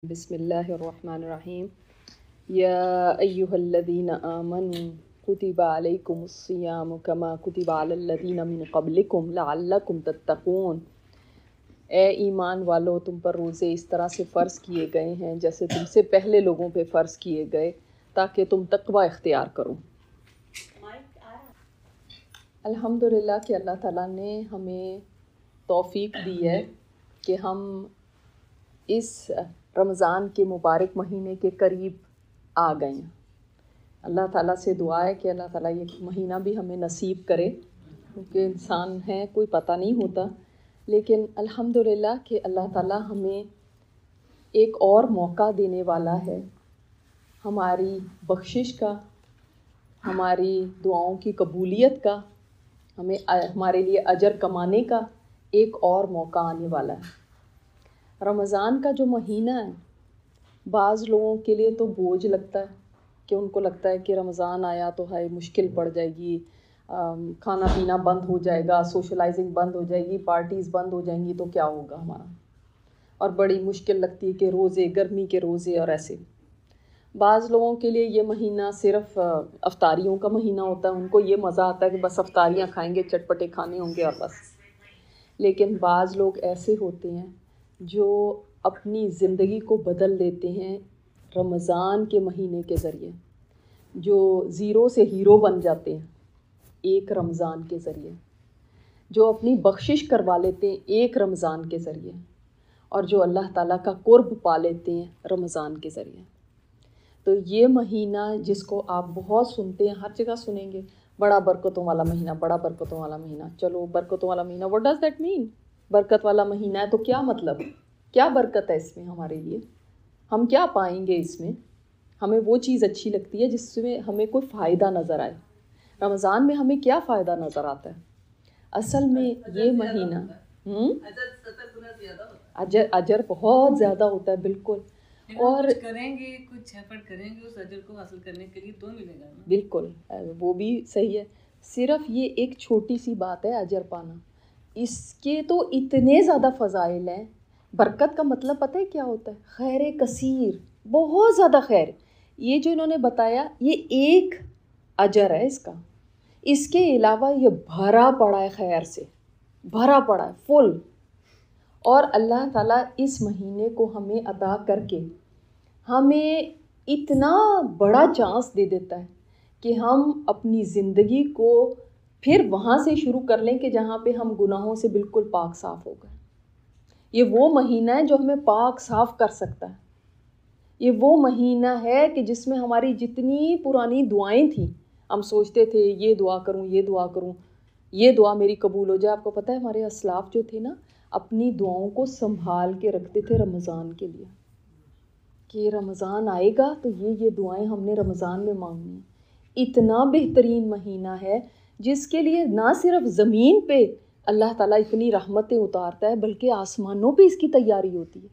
بسم اللہ الرحمن الرحیم یا ایہا الذین آمنوا کتب علیکم الصیام کما کتب علی الذین من قبلکم لعلکم تتقون۔ اے ایمان والو، تم پر روزے اس طرح سے فرض کیے گئے ہیں جیسے تم سے پہلے لوگوں پہ فرض کیے گئے تاکہ تم تقوی اختیار کرو۔ الحمدللہ کہ اللہ تعالیٰ نے ہمیں توفیق دی ہے کہ ہم اس رمضان کے مبارک مہینے کے قریب آ گئے ہیں۔ اللہ تعالیٰ سے دعا ہے کہ اللہ تعالیٰ یہ مہینہ بھی ہمیں نصیب کرے، کیونکہ انسان ہے کوئی پتہ نہیں ہوتا، لیکن الحمدللہ کہ اللہ تعالیٰ ہمیں ایک اور موقع دینے والا ہے ہماری بخشش کا، ہماری دعاؤں کی قبولیت کا، ہمارے لیے اجر کمانے کا ایک اور موقع آنے والا ہے۔ رمضان کا جو مہینہ ہے بعض لوگوں کے لیے تو بوجھ لگتا ہے کہ ان کو لگتا ہے کہ رمضان آیا تو ہے مشکل پڑ جائے گی، کھانا پینا بند ہو جائے گا، سوشلائزنگ بند ہو جائے گی، پارٹیز بند ہو جائیں گی تو کیا ہوگا ہمارا، اور بڑی مشکل لگتی ہے کہ روزے، گرمی کے روزے اور ایسے۔ بعض لوگوں کے لیے یہ مہینہ صرف افطاریوں کا مہینہ ہوتا ہے، ان کو یہ مزہ آتا ہے کہ بس افطاریاں کھائیں گے، چٹپٹے کھانے ہوں گے اور بس۔ لیکن بعض لوگ ایسے ہوتے ہیں جو اپنی زندگی کو بدل دیتے ہیں رمضان کے مہینے کے ذریعے، جو زیرو سے ہیرو بن جاتے ہیں ایک رمضان کے ذریعے، جو اپنی بخشش کروا لیتے ہیں ایک رمضان کے ذریعے، اور جو اللہ تعالیٰ کا قرب پا لیتے ہیں رمضان کے ذریعے۔ تو یہ مہینہ جس کو آپ بہت سنتے ہیں، ہر جگہ سنیں گے، بڑا برکتوں والا مہینہ، بڑا برکتوں والا مہینہ۔ چلو برکتوں والا مہینہ، what does that mean؟ برکت والا مہینہ ہے تو کیا مطلب، کیا برکت ہے اس میں ہمارے لیے، ہم کیا پائیں گے اس میں؟ ہمیں وہ چیز اچھی لگتی ہے جس میں ہمیں کوئی فائدہ نظر آئے۔ رمضان میں ہمیں کیا فائدہ نظر آتا ہے؟ اصل میں یہ مہینہ اجر بہت زیادہ ہوتا ہے، بالکل، اور کریں گے، کچھ ایفرٹ کریں گے اس اجر کو حاصل کرنے کے لیے تو ملے گا۔ بالکل، وہ بھی صحیح ہے۔ صرف یہ ایک چھوٹی سی بات ہے اجر پانا، اس کے تو اتنے زیادہ فضائل ہیں۔ برکت کا مطلب پتہ ہے کیا ہوتا ہے؟ خیر کثیر، بہت زیادہ خیر۔ یہ جو انہوں نے بتایا یہ ایک اجر ہے اس کا، اس کے علاوہ یہ بھرا پڑا ہے خیر سے، بھرا پڑا ہے فل۔ اور اللہ تعالیٰ اس مہینے کو ہمیں عطا کر کے ہمیں اتنا بڑا چانس دے دیتا ہے کہ ہم اپنی زندگی کو پھر وہاں سے شروع کر لیں کہ جہاں پہ ہم گناہوں سے بالکل پاک صاف ہو گئے۔ یہ وہ مہینہ ہے جو ہمیں پاک صاف کر سکتا ہے۔ یہ وہ مہینہ ہے کہ جس میں ہماری جتنی پرانی دعائیں تھیں، ہم سوچتے تھے یہ دعا کروں، یہ دعا کروں، یہ دعا میری قبول ہو جائے۔ آپ کو پتہ ہے ہمارے اسلاف جو تھے نا، اپنی دعاؤں کو سنبھال کے رکھتے تھے رمضان کے لیے، کہ رمضان آئے گا تو یہ دعائیں ہم نے رمضان میں مانگنی ہیں۔ اتنا بہترین مہینہ ہے جس کے لیے نہ صرف زمین پہ اللہ تعالیٰ اتنی رحمتیں اتارتا ہے بلکہ آسمانوں پہ اس کی تیاری ہوتی ہے۔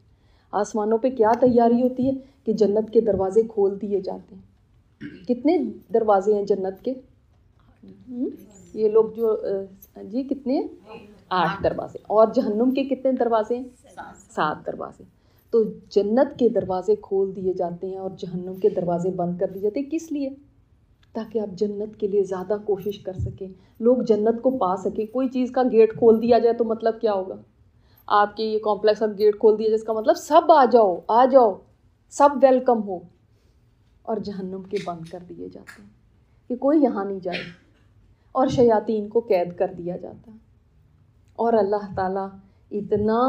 آسمانوں پہ کیا تیاری ہوتی ہے کہ جنت کے دروازے کھول دیے جاتے ہیں۔ کتنے دروازے ہیں جنت کے؟ یہ لوگ جو جی کتنے؟ 8 دروازے۔ اور جہنم کے کتنے دروازے ہیں؟ 7 دروازے۔ تو جنت کے دروازے کھول دیے جاتے ہیں اور جہنم کے دروازے بند کر دیے جاتے ہیں۔ کس لیے؟ تاکہ آپ جنت کے لیے زیادہ کوشش کر سکیں، لوگ جنت کو پا سکیں۔ کوئی چیز کا گیٹ کھول دیا جائے تو مطلب کیا ہوگا؟ آپ کے یہ کمپلیکس کا گیٹ کھول دیا جائے اس کا مطلب سب آ جاؤ، آ جاؤ، سب ویلکم ہو، اور جہنم کے بند کر دیے جاتے ہیں کہ کوئی یہاں نہیں جائے، اور شیاطین کو قید کر دیا جاتا ہے۔ اور اللہ تعالیٰ اتنا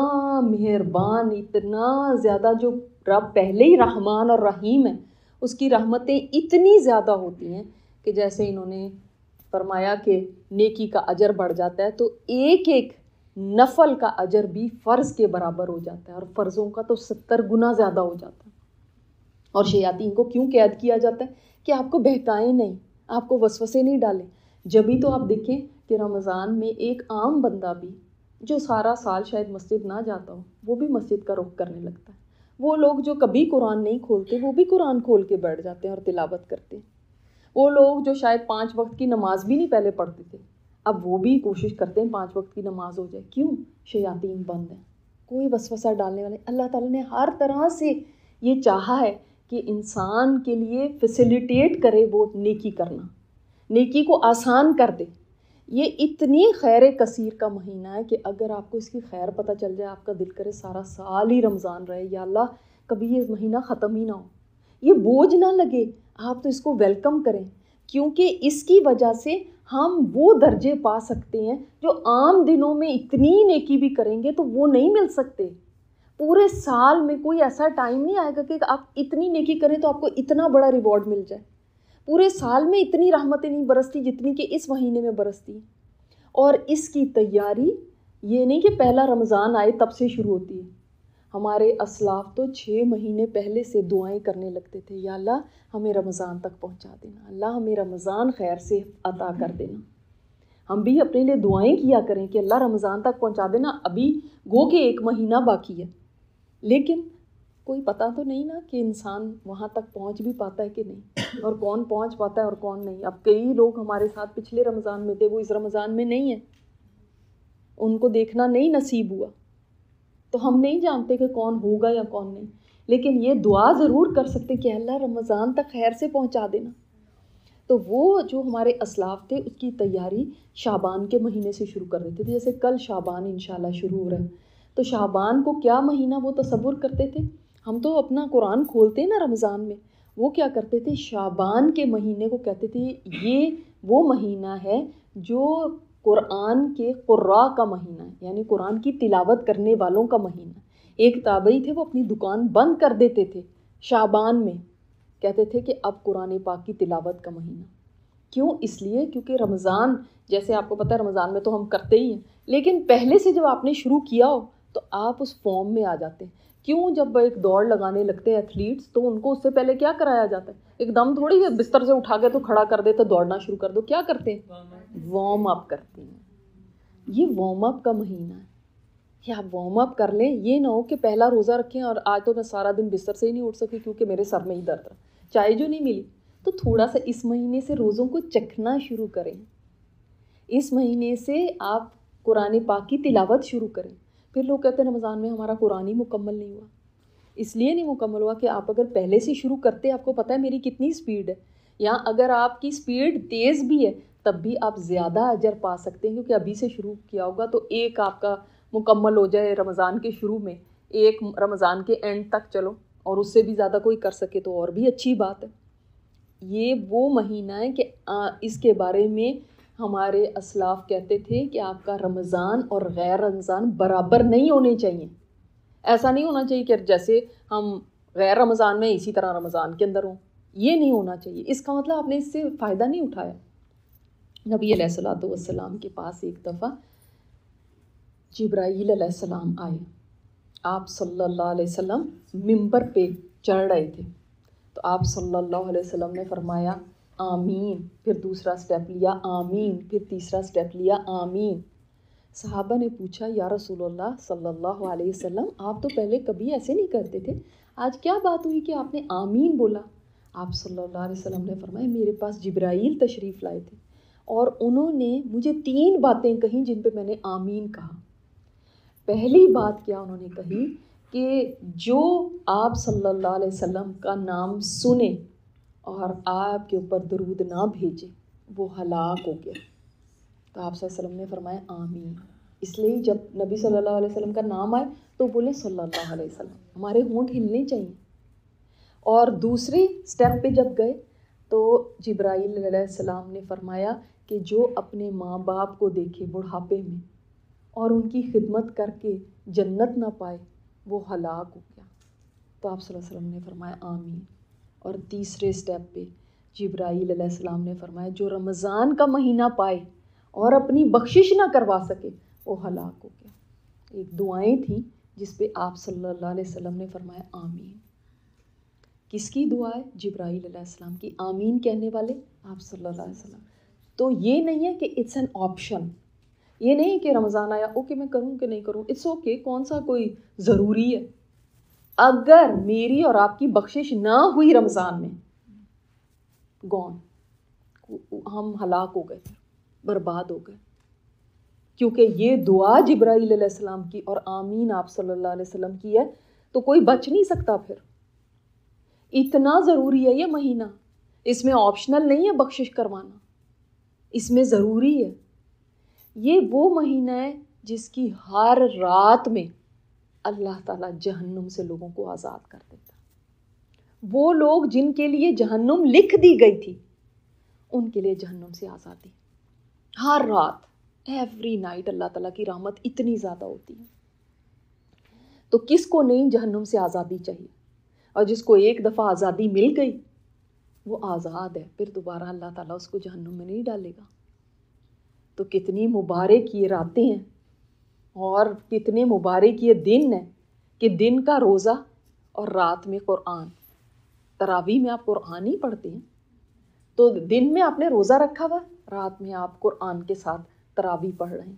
مہربان، اتنا زیادہ، جو رب پہلے ہی رحمان اور رحیم ہے، اس کی رحمتیں اتنی زیادہ ہوتی ہیں کہ جیسے انہوں نے فرمایا کہ نیکی کا اجر بڑھ جاتا ہے تو ایک ایک نفل کا اجر بھی فرض کے برابر ہو جاتا ہے، اور فرضوں کا تو 70 گنا زیادہ ہو جاتا ہے۔ اور شیاطین کو کیوں قید کیا جاتا ہے؟ کہ آپ کو بہکائیں نہیں، آپ کو وسوسے نہیں ڈالیں۔ جبھی تو آپ دیکھیں کہ رمضان میں ایک عام بندہ بھی جو سارا سال شاید مسجد نہ جاتا ہو، وہ بھی مسجد کا رخ کرنے لگتا ہے۔ وہ لوگ جو کبھی قرآن نہیں کھولتے وہ بھی قرآن کھول کے بیٹھ جاتے ہیں اور تلاوت کرتے ہیں۔ وہ لوگ جو شاید 5 وقت کی نماز بھی نہیں پہلے پڑھتے تھے، اب وہ بھی کوشش کرتے ہیں 5 وقت کی نماز ہو جائے۔ کیوں؟ شیاطین بند ہیں، کوئی وسوسہ ڈالنے والے۔ اللہ تعالیٰ نے ہر طرح سے یہ چاہا ہے کہ انسان کے لیے فیسیلیٹیٹ کرے وہ نیکی کرنا، نیکی کو آسان کر دے. یہ اتنی خیر کثیر کا مہینہ ہے کہ اگر آپ کو اس کی خیر پتہ چل جائے آپ کا دل کرے سارا سال ہی رمضان رہے، یا اللہ کبھی یہ مہینہ ختم ہی نہ ہو، یہ بوجھ نہ لگے. آپ تو اس کو ویلکم کریں، کیونکہ اس کی وجہ سے ہم وہ درجے پا سکتے ہیں جو عام دنوں میں اتنی نیکی بھی کریں گے تو وہ نہیں مل سکتے. پورے سال میں کوئی ایسا ٹائم نہیں آئے گا کہ آپ اتنی نیکی کریں تو آپ کو اتنا بڑا ریوارڈ مل جائے. پورے سال میں اتنی رحمتیں نہیں برستی جتنی کہ اس مہینے میں برستی. اور اس کی تیاری یہ نہیں کہ پہلا رمضان آئے تب سے شروع ہوتی ہے. ہمارے اسلاف تو 6 مہینے پہلے سے دعائیں کرنے لگتے تھے، یا اللہ ہمیں رمضان تک پہنچا دینا، اللہ ہمیں رمضان خیر سے عطا کر دینا. ہم بھی اپنے لیے دعائیں کیا کریں کہ اللہ رمضان تک پہنچا دینا. ابھی گو کہ 1 مہینہ باقی ہے، لیکن کوئی پتہ تو نہیں نا کہ انسان وہاں تک پہنچ بھی پاتا ہے کہ نہیں، اور کون پہنچ پاتا ہے اور کون نہیں. اب کئی لوگ ہمارے ساتھ پچھلے رمضان میں تھے، وہ اس رمضان میں نہیں ہیں، ان کو دیکھنا نہیں نصیب ہوا، تو ہم نہیں جانتے کہ کون ہوگا یا کون نہیں. لیکن یہ دعا ضرور کر سکتے کہ اللہ رمضان تک خیر سے پہنچا دینا. تو وہ جو ہمارے اسلاف تھے اس کی تیاری شعبان کے مہینے سے شروع کر دیتے تھے. جیسے کل شعبان انشاءاللہ شروع ہو رہا ہے، تو شعبان کو کیا مہینہ وہ تصور کرتے تھے. ہم تو اپنا قرآن کھولتے ہیں نا رمضان میں، وہ کیا کرتے تھے شعبان کے مہینے کو کہتے تھے یہ وہ مہینہ ہے جو قرآن کے قراء کا مہینہ ہے، یعنی قرآن کی تلاوت کرنے والوں کا مہینہ. ایک تابعی تھے، وہ اپنی دکان بند کر دیتے تھے شعبان میں، کہتے تھے کہ اب قرآن پاک کی تلاوت کا مہینہ. کیوں؟ اس لیے کیونکہ رمضان، جیسے آپ کو پتہ ہے رمضان میں تو ہم کرتے ہی ہیں، لیکن پہلے سے جب آپ نے شروع کیا ہو تو آپ اس فارم میں آ جاتے ہیں. کیوں؟ جب ایک دوڑ لگانے لگتے ہیں ایتھلیٹس تو ان کو اس سے پہلے کیا کرایا جاتا ہے؟ ایک دم تھوڑی بستر سے اٹھا کے تو کھڑا کر دے تو دوڑنا شروع کر دو. کیا کرتے ہیں؟ وارم اپ کرتے ہیں. یہ وارم اپ کا مہینہ ہے کہ آپ وارم اپ کر لیں. یہ نہ ہو کہ پہلا روزہ رکھیں اور آج تو میں سارا دن بستر سے ہی نہیں اٹھ سکی کیونکہ میرے سر میں ہی درد رہا، چائے جو نہیں ملی. تو تھوڑا سا اس مہینے سے روزوں کو چکھنا شروع کریں. اس مہینے سے آپ قرآن پاک کی تلاوت شروع کریں. پھر لوگ کہتے ہیں رمضان میں ہمارا قرآن ہی مکمل نہیں ہوا. اس لیے نہیں مکمل ہوا کہ آپ اگر پہلے سے شروع کرتے، آپ کو پتہ ہے میری کتنی سپیڈ ہے، یا اگر آپ کی سپیڈ تیز بھی ہے تب بھی آپ زیادہ اجر پا سکتے ہیں، کیونکہ ابھی سے شروع کیا ہوگا تو ایک آپ کا مکمل ہو جائے رمضان کے شروع میں، ایک رمضان کے اینڈ تک چلو، اور اس سے بھی زیادہ کوئی کر سکے تو اور بھی اچھی بات ہے. یہ وہ مہینہ ہے کہ اس کے بارے میں ہمارے اسلاف کہتے تھے کہ آپ کا رمضان اور غیر رمضان برابر نہیں ہونے چاہیے. ایسا نہیں ہونا چاہیے کہ جیسے ہم غیر رمضان میں اسی طرح رمضان کے اندر ہوں، یہ نہیں ہونا چاہیے. اس کا مطلب آپ نے اس سے فائدہ نہیں اٹھایا. نبی علیہ الصلوۃ والسلام کے پاس ایک دفعہ جبرائیل علیہ السلام آئے. آپ صلی اللہ علیہ وسلم ممبر پہ چڑھ رہے تھے، تو آپ صلی اللہ علیہ وسلم نے فرمایا آمین، پھر دوسرا سٹیپ لیا آمین، پھر تیسرا سٹیپ لیا آمین. صحابہ نے پوچھا یا رسول اللہ صلی اللہ علیہ وسلم آپ تو پہلے کبھی ایسے نہیں کرتے تھے، آج کیا بات ہوئی کہ آپ نے آمین بولا؟ آپ صلی اللہ علیہ وسلم نے فرمایا میرے پاس جبرائیل تشریف لائے تھے اور انہوں نے مجھے 3 باتیں کہیں جن پہ میں نے آمین کہا. پہلی بات کیا انہوں نے کہی کہ جو آپ صلی اللہ علیہ وسلم کا نام سنے اور آپ کے اوپر درود نہ بھیجے وہ ہلاک ہو گیا. تو آپ صلی اللہ علیہ وسلم نے فرمایا آمین. اس لیے جب نبی صلی اللہ علیہ وسلم کا نام آئے تو بولے صلی اللہ علیہ وسلم، ہمارے ہونٹ ہلنے چاہیے. اور دوسری سٹیپ پہ جب گئے تو جبرائیل علیہ السلام نے فرمایا کہ جو اپنے ماں باپ کو دیکھے بڑھاپے میں اور ان کی خدمت کر کے جنت نہ پائے وہ ہلاک ہو گیا. تو آپ صلی اللہ علیہ وسلم نے فرمایا آمین. اور تیسرے سٹیپ پہ جبرائیل علیہ السلام نے فرمایا جو رمضان کا مہینہ پائے اور اپنی بخشش نہ کروا سکے وہ ہلاک ہو گیا. ایک دعائیں تھیں جس پہ آپ صلی اللہ علیہ وسلم نے فرمایا آمین. کس کی دعا ہے؟ جبرائیل علیہ السلام کی. آمین کہنے والے آپ صلی اللہ علیہ وسلم. تو یہ نہیں ہے کہ اٹس این آپشن، یہ نہیں کہ رمضان آیا اوکے میں کروں کہ نہیں کروں، اٹس اوکے، کون سا کوئی ضروری ہے. اگر میری اور آپ کی بخشش نہ ہوئی رمضان میں گون، ہم ہلاک ہو گئے، برباد ہو گئے. کیونکہ یہ دعا جبرائیل علیہ السلام کی اور آمین آپ صلی اللہ علیہ وسلم کی ہے تو کوئی بچ نہیں سکتا. پھر اتنا ضروری ہے یہ مہینہ، اس میں آپشنل نہیں ہے بخشش کروانا، اس میں ضروری ہے۔ یہ وہ مہینہ ہے جس کی ہر رات میں اللہ تعالیٰ جہنم سے لوگوں کو آزاد کر دیتا۔ وہ لوگ جن کے لیے جہنم لکھ دی گئی تھی ان کے لیے جہنم سے آزادی ہر رات، ایوری نائٹ۔ اللہ تعالیٰ کی رحمت اتنی زیادہ ہوتی ہے، تو کس کو نہیں جہنم سے آزادی چاہیے؟ اور جس کو ایک دفعہ آزادی مل گئی وہ آزاد ہے، پھر دوبارہ اللہ تعالیٰ اس کو جہنم میں نہیں ڈالے گا۔ تو کتنی مبارک یہ راتیں ہیں اور کتنے مبارک یہ دن ہیں کہ دن کا روزہ اور رات میں قرآن۔ تراویح میں آپ قرآن ہی پڑھتے ہیں، تو دن میں آپ نے روزہ رکھا ہوا، رات میں آپ قرآن کے ساتھ تراویح پڑھ رہے ہیں،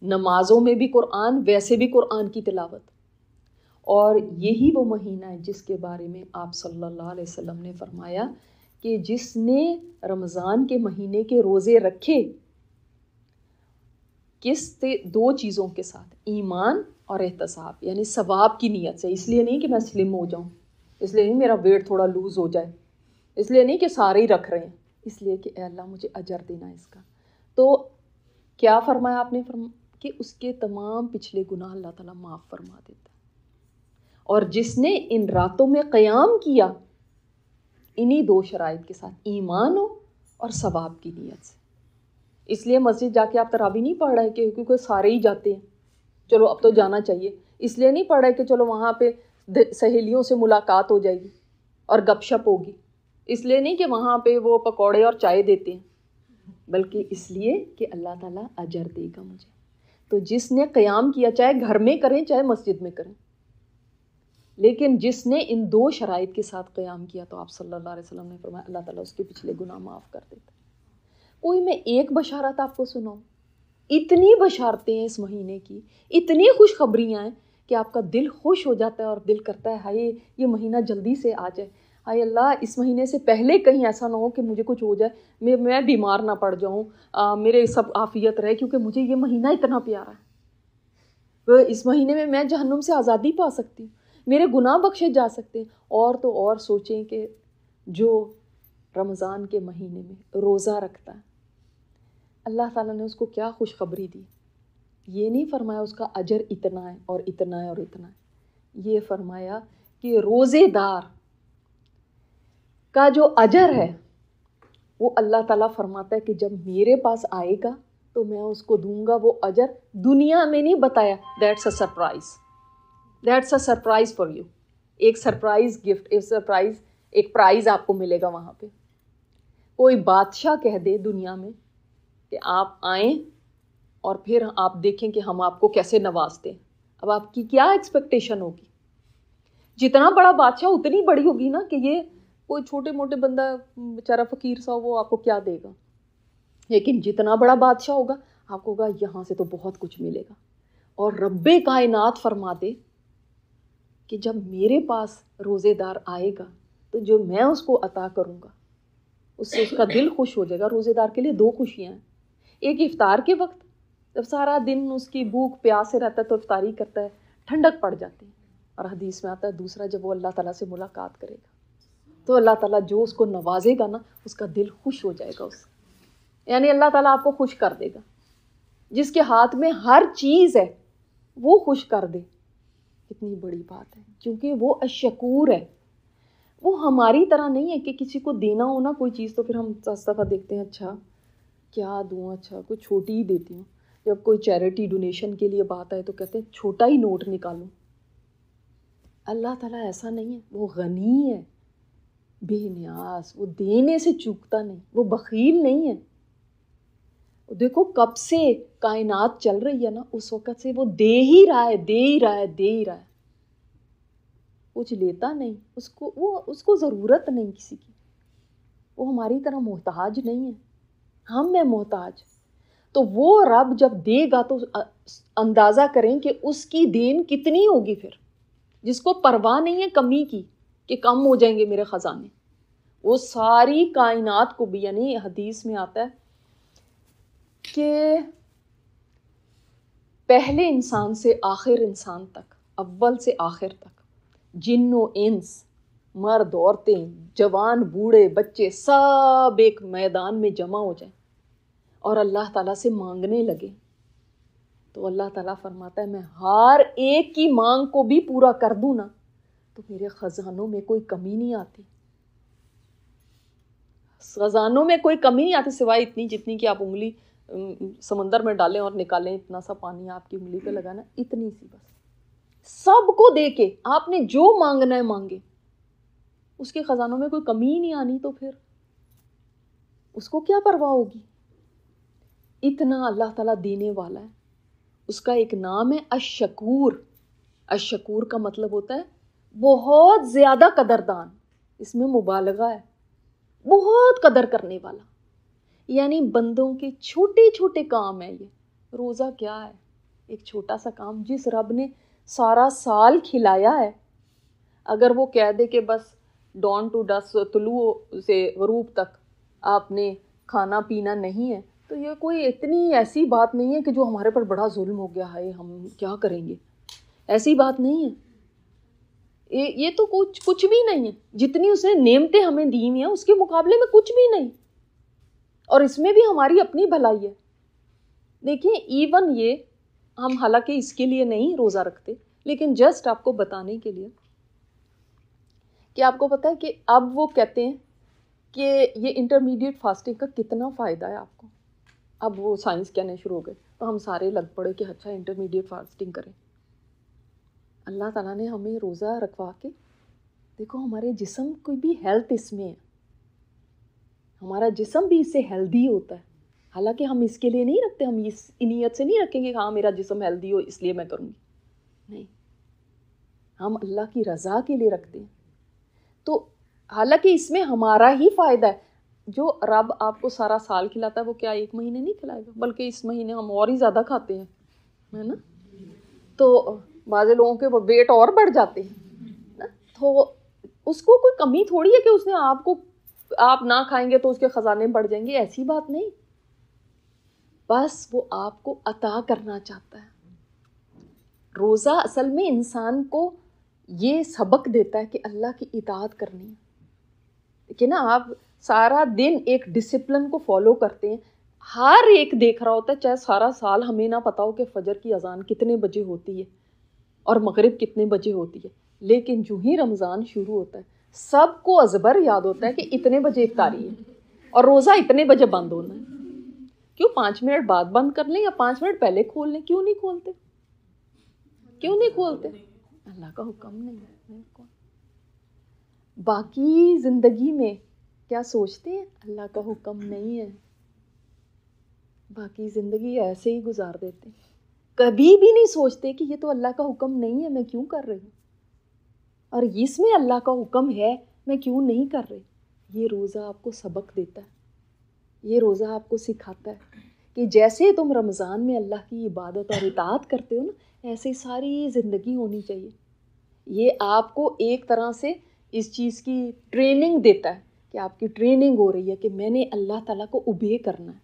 نمازوں میں بھی قرآن، ویسے بھی قرآن کی تلاوت۔ اور یہی وہ مہینہ ہے جس کے بارے میں آپ صلی اللہ علیہ وسلم نے فرمایا کہ جس نے رمضان کے مہینے کے روزے رکھے کس دو چیزوں کے ساتھ، ایمان اور احتساب، یعنی ثواب کی نیت سے، اس لیے نہیں کہ میں سلم ہو جاؤں، اس لیے نہیں میرا ویٹ تھوڑا لوز ہو جائے، اس لیے نہیں کہ سارے ہی رکھ رہے ہیں، اس لیے کہ اے اللہ مجھے اجر دینا ہے اس کا۔ تو کیا فرمایا آپ نے؟ کہ اس کے تمام پچھلے گناہ اللہ تعالیٰ معاف فرما دیتا ہے۔ اور جس نے ان راتوں میں قیام کیا انہی دو شرائط کے ساتھ، ایمان ہو اور ثواب کی نیت سے۔ اس لیے مسجد جا کے آپ تراویح نہیں پڑھ رہے کہ کیونکہ سارے ہی جاتے ہیں چلو اب تو جانا چاہیے، اس لیے نہیں پڑھ رہے کہ چلو وہاں پہ سہیلیوں سے ملاقات ہو جائے گی اور گپ شپ ہوگی، اس لیے نہیں کہ وہاں پہ وہ پکوڑے اور چائے دیتے ہیں، بلکہ اس لیے کہ اللہ تعالیٰ اجر دے گا مجھے۔ تو جس نے قیام کیا، چاہے گھر میں کریں چاہے مسجد میں کریں، لیکن جس نے ان دو شرائط کے ساتھ قیام کیا تو آپ صلی اللہ علیہ وسلم نے فرمایا اللہ تعالیٰ اس کے پچھلے گناہ معاف کر دیتا۔ کوئی میں ایک بشارت آپ کو سناؤں؟ اتنی بشارتیں ہیں اس مہینے کی، اتنی خوشخبریاں ہیں کہ آپ کا دل خوش ہو جاتا ہے اور دل کرتا ہے ہائے یہ مہینہ جلدی سے آ جائے، ہائے اللہ اس مہینے سے پہلے کہیں ایسا نہ ہو کہ مجھے کچھ ہو جائے، میں بیمار نہ پڑ جاؤں، میرے سب عافیت رہے، کیونکہ مجھے یہ مہینہ اتنا پیارا ہے۔ اس مہینے میں میں جہنم سے آزادی پا سکتی ہوں، میرے گناہ بخشے جا سکتے ہیں۔ اور تو اور سوچیں کہ جو رمضان کے مہینے میں روزہ رکھتا ہے اللہ تعالیٰ نے اس کو کیا خوشخبری دی۔ یہ نہیں فرمایا اس کا اجر اتنا ہے اور اتنا ہے اور اتنا ہے، یہ فرمایا کہ روزے دار کا جو اجر ہے وہ اللہ تعالیٰ فرماتا ہے کہ جب میرے پاس آئے گا تو میں اس کو دوں گا وہ اجر، دنیا میں نہیں بتایا، that's a surprise, that's a surprise for you, ایک سرپرائز گفٹ، ایک سرپرائز، ایک پرائز آپ کو ملے گا وہاں پہ۔ کوئی بادشاہ کہہ دے دنیا میں کہ آپ آئیں اور پھر آپ دیکھیں کہ ہم آپ کو کیسے نوازتے ہیں، اب آپ کی کیا ایکسپیکٹیشن ہوگی؟ جتنا بڑا بادشاہ اتنی بڑی ہوگی نا کہ یہ کوئی چھوٹے موٹے بندہ بیچارہ فقیر سا وہ آپ کو کیا دے گا، لیکن جتنا بڑا بادشاہ ہوگا آپ کو ہوگا یہاں سے تو بہت کچھ ملے گا۔ اور رب کائنات فرما دے کہ جب میرے پاس روزے دار آئے گا تو جو میں اس کو عطا کروں گا اس سے اس کا دل خوش ہو جائے گا۔ روزے دار کے لیے دو خوشیاں ہیں، ایک افطار کے وقت جب سارا دن اس کی بھوک پیاس سے رہتا ہے تو افطاری کرتا ہے، ٹھنڈک پڑ جاتی ہے، اور حدیث میں آتا ہے دوسرا جب وہ اللہ تعالیٰ سے ملاقات کرے گا تو اللہ تعالیٰ جو اس کو نوازے گا نا اس کا دل خوش ہو جائے گا اس سے، یعنی اللہ تعالیٰ آپ کو خوش کر دے گا۔ جس کے ہاتھ میں ہر چیز ہے وہ خوش کر دے، کتنی بڑی بات ہے، کیونکہ وہ الشکور ہے۔ وہ ہماری طرح نہیں ہے کہ کسی کو دینا ہو نا کوئی چیز تو پھر ہم دفعہ دیکھتے ہیں اچھا کیا دوں، اچھا کوئی چھوٹی ہی دیتی ہوں، جب کوئی چیریٹی ڈونیشن کے لیے بات آئے تو کہتے ہیں چھوٹا ہی نوٹ نکالوں۔ اللہ تعالیٰ ایسا نہیں ہے، وہ غنی ہے، بے نیاز، وہ دینے سے چوکتا نہیں، وہ بخیل نہیں ہے۔ دیکھو کب سے کائنات چل رہی ہے نا اس وقت سے وہ دے ہی رہا ہے، دے ہی رہا ہے، دے ہی رہا ہے، کچھ لیتا نہیں، اس کو ضرورت نہیں کسی کی، وہ ہماری طرح محتاج نہیں ہے، ہم ہیں محتاج۔ تو وہ رب جب دے گا تو اندازہ کریں کہ اس کی دین کتنی ہوگی، پھر جس کو پرواہ نہیں ہے کمی کی کہ کم ہو جائیں گے میرے خزانے، وہ ساری کائنات کو بھی، یعنی حدیث میں آتا ہے کہ پہلے انسان سے آخر انسان تک، اول سے آخر تک، جن و انس مرد عورتیں جوان بوڑھے بچے سب ایک میدان میں جمع ہو جائیں اور اللہ تعالیٰ سے مانگنے لگے، تو اللہ تعالیٰ فرماتا ہے میں ہر ایک کی مانگ کو بھی پورا کر دوں نا تو میرے خزانوں میں کوئی کمی نہیں آتی، خزانوں میں کوئی کمی نہیں آتی سوائے اتنی جتنی کہ آپ انگلی سمندر میں ڈالیں اور نکالیں، اتنا سا پانی آپ کی انگلی پہ لگانا، اتنی سی بس۔ سب کو دے کے آپ نے جو مانگنا ہے مانگے، اس کے خزانوں میں کوئی کمی ہی نہیں آنی تو پھر اس کو کیا پرواہ ہوگی؟ اتنا اللہ تعالیٰ دینے والا ہے۔ اس کا ایک نام ہے الشکور۔ الشکور کا مطلب ہوتا ہے بہت زیادہ قدردان، اس میں مبالغہ ہے، بہت قدر کرنے والا، یعنی بندوں کے چھوٹے چھوٹے کام ہے۔ یہ روزہ کیا ہے؟ ایک چھوٹا سا کام، جس رب نے سارا سال کھلایا ہے، اگر وہ کہہ دے کہ بس ڈان ٹو ڈس، طلوع سے غروب تک آپ نے کھانا پینا نہیں ہے، تو یہ کوئی اتنی ایسی بات نہیں ہے کہ جو ہمارے پر بڑا ظلم ہو گیا ہے، ہم کیا کریں گے، ایسی بات نہیں ہے۔ یہ تو کچھ بھی نہیں ہے، جتنی اس نے نعمتیں ہمیں دی ہوئی ہیں اس کے مقابلے میں کچھ بھی نہیں، اور اس میں بھی ہماری اپنی بھلائی ہے۔ دیکھیں ایون یہ ہم حالانکہ اس کے لیے نہیں روزہ رکھتے، لیکن جسٹ آپ کو بتانے کے لیے کہ آپ کو پتہ ہے کہ اب وہ کہتے ہیں کہ یہ انٹرمیڈیٹ فاسٹنگ کا کتنا فائدہ ہے آپ کو، اب وہ سائنس کہنے شروع ہو گئے، تو ہم سارے لگ پڑے کہ اچھا انٹرمیڈیٹ فاسٹنگ کریں۔ اللہ تعالیٰ نے ہمیں روزہ رکھوا کے، دیکھو ہمارے جسم کی بھی ہیلتھ اس میں ہے، ہمارا جسم بھی اس سے ہیلدی ہوتا ہے، حالانکہ ہم اس کے لیے نہیں رکھتے، ہم اس نیت سے نہیں رکھیں گے کہ ہاں میرا جسم ہیلدی ہو اس لیے میں کروں گی، نہیں، ہم اللہ کی رضا کے لیے رکھتے ہیں۔ تو حالانکہ اس میں ہمارا ہی فائدہ ہے، جو رب آپ کو سارا سال کھلاتا ہے وہ کیا ایک مہینے نہیں کھلائے گا، بلکہ اس مہینے ہم اور ہی زیادہ کھاتے ہیں، ہے نا، تو بعض لوگوں کے ویٹ اور بڑھ جاتے ہیں، تو اس کو کوئی کمی تھوڑی ہے کہ اس نے آپ نہ کھائیں گے تو اس کے خزانے بڑھ جائیں گے، ایسی بات نہیں، بس وہ آپ کو عطا کرنا چاہتا ہے۔ روزہ اصل میں انسان کو یہ سبق دیتا ہے کہ اللہ کی اطاعت کرنی ہے، کہ نا آپ سارا دن ایک ڈسپلن کو فالو کرتے ہیں، ہر ایک دیکھ رہا ہوتا ہے، چاہے سارا سال ہمیں نہ پتا ہو کہ فجر کی اذان کتنے بجے ہوتی ہے اور مغرب کتنے بجے ہوتی ہے، لیکن جو ہی رمضان شروع ہوتا ہے سب کو ازبر یاد ہوتا ہے کہ اتنے بجے افطاری ہے اور روزہ اتنے بجے بند ہونا ہے۔ کیوں 5 منٹ بعد بند کر لیں یا 5 منٹ پہلے کھول لیں، کیوں نہیں کھولتے؟ کیوں نہیں کھولتے؟ اللہ کا حکم نہیں ہے۔ باقی زندگی میں کیا سوچتے ہیں؟ اللہ کا حکم نہیں ہے، باقی زندگی ایسے ہی گزار دیتے ہیں، کبھی بھی نہیں سوچتے کہ یہ تو اللہ کا حکم نہیں ہے، میں کیوں کر رہی ہوں، اور اس میں اللہ کا حکم ہے میں کیوں نہیں کر رہی۔ یہ روزہ آپ کو سبق دیتا ہے، یہ روزہ آپ کو سکھاتا ہے کہ جیسے تم رمضان میں اللہ کی عبادت اور اطاعت کرتے ہو نا، ایسے ساری زندگی ہونی چاہیے۔ یہ آپ کو ایک طرح سے اس چیز کی ٹریننگ دیتا ہے کہ آپ کی ٹریننگ ہو رہی ہے کہ میں نے اللہ تعالیٰ کو اوبے کرنا ہے،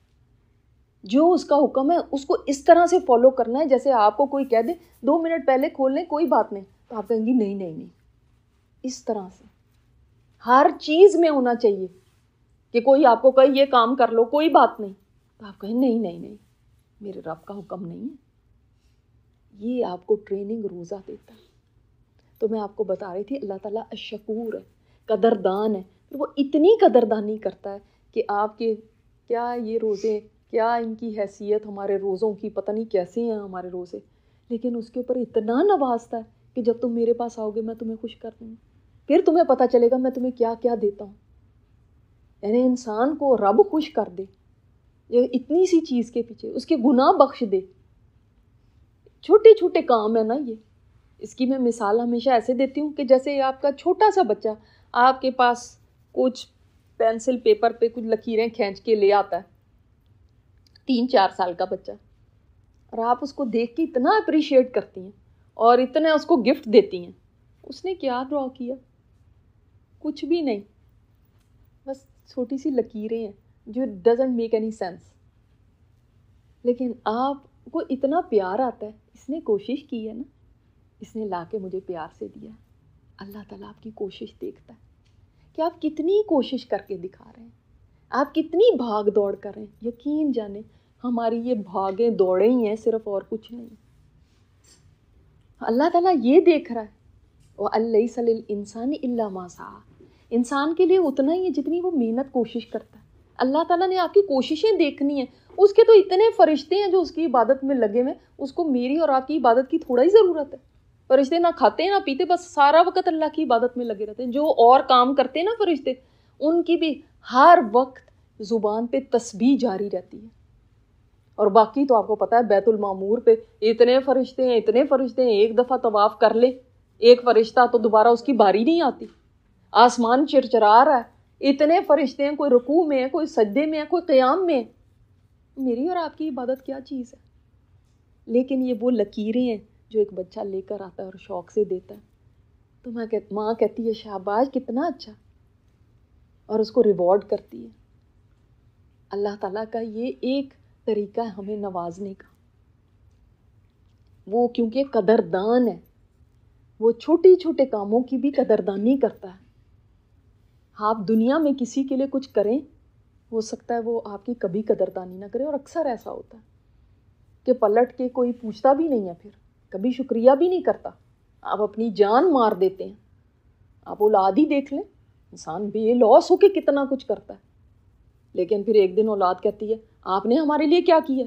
جو اس کا حکم ہے اس کو اس طرح سے فالو کرنا ہے، جیسے آپ کو کوئی کہہ دے 2 منٹ پہلے کھول لیں کوئی بات نہیں، تو آپ کہیں گی نہیں نہیں نہیں، اس طرح سے ہر چیز میں ہونا چاہیے کہ کوئی آپ کو کہے یہ کام کر لو کوئی بات نہیں، تو آپ کہیں نہیں نہیں نہیں، میرے رب کا حکم نہیں ہے۔ یہ آپ کو ٹریننگ روزہ دیتا ہے۔ تو میں آپ کو بتا رہی تھی اللہ تعالیٰ الشکور ہے، قدردان ہے، وہ اتنی قدردانی کرتا ہے کہ آپ کے کیا یہ روزے، کیا ان کی حیثیت، ہمارے روزوں کی پتہ نہیں کیسے ہیں ہمارے روزے، لیکن اس کے اوپر اتنا نوازتا ہے کہ جب تم میرے پاس آؤ گے میں تمہیں خوش کر دوں گی، پھر تمہیں پتہ چلے گا میں تمہیں کیا کیا دیتا ہوں۔ یعنی انسان کو رب خوش کر دے، یہ اتنی سی چیز کے پیچھے اس کے گناہ بخش دے، چھوٹے چھوٹے کام ہے نا یہ۔ اس کی میں مثال ہمیشہ ایسے دیتی ہوں کہ جیسے آپ کا چھوٹا سا بچہ آپ کے پاس کچھ پینسل پیپر پہ کچھ لکیریں کھینچ کے لے آتا ہے، 3-4 سال کا بچہ، اور آپ اس کو دیکھ کے اتنا اپریشیٹ کرتی ہیں اور اتنا اس کو گفٹ دیتی ہیں، اس نے کیا ڈرا کیا؟ کچھ بھی نہیں، بس چھوٹی سی لکیریں ہیں جو ڈزنٹ میک اینی سینس، لیکن آپ کو اتنا پیار آتا ہے، اس نے کوشش کی ہے نا، اس نے لا کے مجھے پیار سے دیا، اللہ تعالیٰ آپ کی کوشش دیکھتا ہے کہ آپ کتنی کوشش کر کے دکھا رہے ہیں، آپ کتنی بھاگ دوڑ کر رہے ہیں. یقین جانیں ہماری یہ بھاگیں دوڑیں ہی ہیں صرف، اور کچھ نہیں. اللہ تعالیٰ یہ دیکھ رہا ہے. وَأَلَّيْسَ لِلْإِنسَانِ إِلَّا مَا سَعَىٰ. انسان کے لیے اتنا ہی ہے جتنی وہ محنت کوشش کرتا ہے. اللہ تعالیٰ نے آپ کی کوششیں دیکھنی ہیں. اس کے تو اتنے فرشتے ہیں جو اس کی عبادت میں لگے ہوئے ہیں. اس کو میری اور آپ کی عبادت کی تھوڑا ہی ضرورت ہے. فرشتے نہ کھاتے ہیں نہ پیتے، بس سارا وقت اللہ کی عبادت میں لگے رہتے ہیں. جو اور کام کرتے ہیں نا فرشتے، ان کی بھی ہر وقت زبان پہ تسبیح جاری رہتی ہے. اور باقی تو آپ کو پتہ ہے بیت المعمور پہ اتنے فرشتے ہیں، اتنے فرشتے ہیں. ایک دفعہ طواف کر لے ایک فرشتہ تو دوبارہ اس کی باری نہیں آتی. آسمان چرچرا رہا ہے، اتنے فرشتے ہیں، کوئی رکوع میں ہے، کوئی سجدے میں ہے، کوئی قیام میں ہے. میری اور آپ کی عبادت کیا چیز ہے؟ لیکن یہ وہ لکیریں ہیں جو ایک بچہ لے کر آتا ہے اور شوق سے دیتا ہے. تو ماں کہتی ہے شاباش کتنا اچھا، اور اس کو ریوارڈ کرتی ہے. اللہ تعالیٰ کا یہ ایک طریقہ ہے ہمیں نوازنے کا. وہ کیونکہ قدردان ہے، وہ چھوٹے چھوٹے کاموں کی بھی قدردانی کرتا ہے. آپ دنیا میں کسی کے لیے کچھ کریں، ہو سکتا ہے وہ آپ کی کبھی قدردانی نہ کرے. اور اکثر ایسا ہوتا ہے کہ پلٹ کے کوئی پوچھتا بھی نہیں ہے، پھر کبھی شکریہ بھی نہیں کرتا. آپ اپنی جان مار دیتے ہیں. آپ اولاد ہی دیکھ لیں، انسان بے لوث ہو کے کتنا کچھ کرتا ہے، لیکن پھر ایک دن اولاد کہتی ہے آپ نے ہمارے لیے کیا کیا.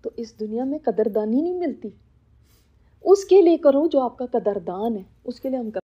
تو اس دنیا میں قدردانی نہیں ملتی. اس کے لیے کرو جو آپ کا قدردان ہے، اس کے لیے ہم